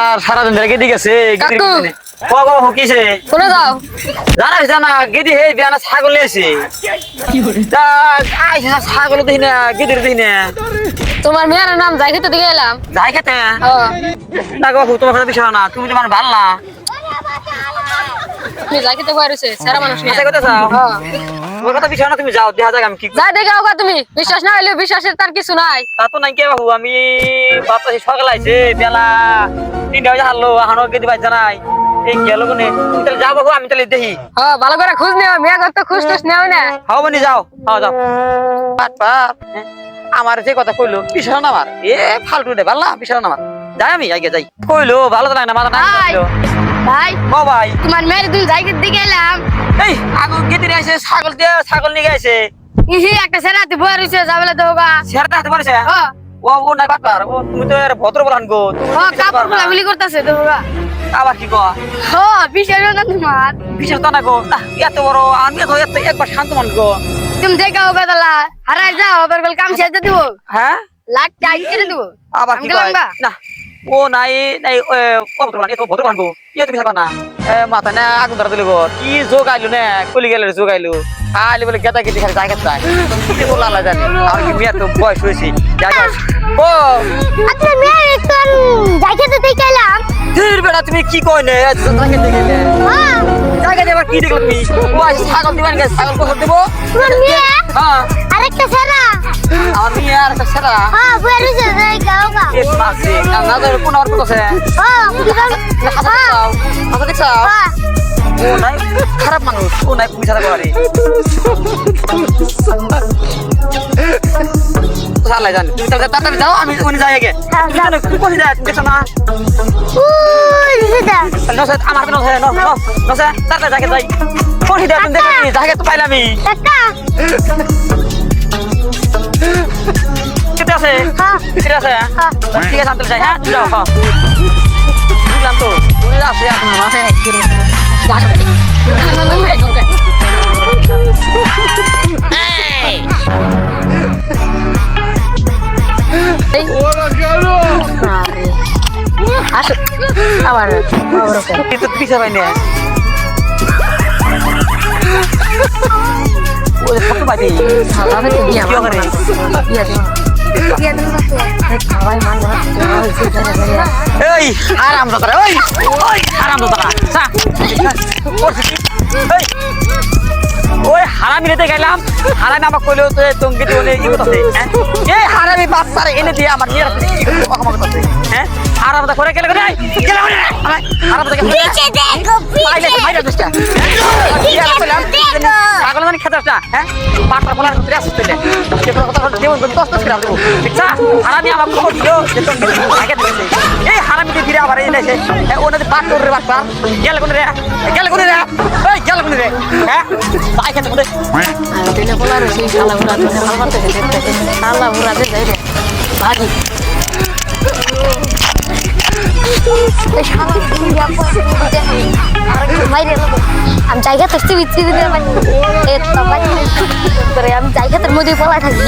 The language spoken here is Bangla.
আর সারাদিন ধরে গেদি গেছে কাকু কিসে কোনে যাও জানাস জানা গেদি হে বিয়ানা ছাগল এসে তা আইসা ছাগল দেখি না গেদির দেখি না তোমার মেয়ের নাম যাই খেতে দিকে এলাম যাই খেতে না গো তোমার কথা বিষয় না তুমি তোমার ভাল না তুমি যাই খেতে কইছে সারা মানুষ নিয়ে আচ্ছা কথা চাও তোমার কথা বিষয় না তুমি যাও দেখা যাক আমি কি যাই দেখে আওগা তুমি বিশ্বাস না হইলে বিশ্বাসের তার কিছু নাই তা তো নাই কে বাবু আমি বাতাসে সকাল আইছে বেলা 3টা বাজে হারলো এখনো গেদি বাজছে নাই এই গেল কোনে তাহলে যাও বাবু আমি তাহলে দেখি ভালো করে খোঁজ নিও মেয়ে ঘর তো খোঁজ টোজ নেও না হাও বনি যাও হাও যাও পাট পাপ আমার যে কথা কইলো বিশাল না আমার ফালতু দে ভাল না বিশাল না আমার যাই আমি আগে যাই কইলো ভালো তো লাগে না মাথা না ভাই ও ভাই তোমার মেয়ের তুমি যাই খেতে দিকে এলাম এই আগো গেতে আইছে ছাগল নিয়ে গেছে ইহি একটা সেরাতে বই রইছে যাবেলে দেওগা শেরটা হাতে পারছে ও নাই বাটপার ও তুমি তো এর ভদ্র বলান গো তুমি কাপড় গুলা গুলি করতেছে দেওগা আবার কি কয় বিশেষ না তোমার বিশেষ তো না গো এত বড় আমি তো এত একবার শান্ত মান গো তুমি দেখে ওগা দালা হারাই যাও আবার বল কাম শেষ দিব হ্যাঁ লাখ টাই করে দিব আবার কি কয় না ও নাই নাই ভদ্র বলান এত ভদ্র বলান গো তুমি থাকবা না মাথা না আগুন ধরা দিল গো কি যোগ আইলো না কলি গেল যোগ আইলো আলি বলে গেতা গেতি খালি জায়গা চাই কি বললা আল্লাহ জানে আর কি মেয়ে তো বয়স হয়েছে ও আপনার মেয়ে একটু যাই খেতে দিকে এলাম ধীর বেটা তুমি কি কই না জায়গা দেখে জায়গা দেবার কি দেখলো তুমি ও আজ ছাগল দিবেন গেছে ছাগল কত দেবো তোমার মেয়ে হ্যাঁ আরেকটা সেরা আমার মেয়ে আর একটা ছেড়া বই রইছে জায়গা ওগা এ পাশে না ধরে কোন আর কোথাছে হাসা দেখছাও ও নাই খারাপ মানুষ ও নাই পুলিশ হাতে করে সালাই জানি তুমি তাড়াতাড়ি যাও আমি ওখানে যাই আগে তুমি কোথায় যাই তুমি দেখছো না নসে আমার হাতে নসে নসে তাড়াতাড়ি যাকে যাই কোথায় যাই তুমি দেখো যাকে তো পাইলাম আমি কেটে আছে কেটে আছে ঠিক আছে আমি যাই হ্যাঁ যাও হ্যাঁ বুঝলাম তো আছে আপনার মাঠে আবার পিছা পাই না ওই ফটো পাবি এই আরাম দাদা ওই ওই আরাম দাদা ওই হারামি নিতে গেলাম হারামি আমাকে কইলো তো টঙ্গি দিয়ে ই করতেছে এই হারামি বাচ্চারে এনে দিয়ে আমার নিয়ে রাখতে আমাকে করতে হ্যাঁ আরাম দাদা করে গেলে গেলে আরাম দাদা নিচে দেখো পাইলে মাইরা দস্তা ছাগল মানে খেতাটা হ্যাঁ পাটটা বলার ভিতরে আসতে দে যে কোনো কথা দেব দস্ত করে দেব আচ্ছা হারামি আমাকে খবর দিও যে টঙ্গি আগে দিতে এই হারামি দিয়ে ফিরে আবার এনে এসে ওনাদের পাট করে বাচ্চা গেল কোনে রে এই গেল কোনে রে হ্যাঁ তাই খেতে কোনে দিলে বলার সেই শালা বুড়া তো হাল করতে দেখতে শালা বুড়া দে যাই রে ভাগি এই শালা বুড়া মাইরে লাগো আমি জায়গা তো বিচ্ছি দিতে পারি এ তো আমি জায়গাটার মধ্যে পলা থাকি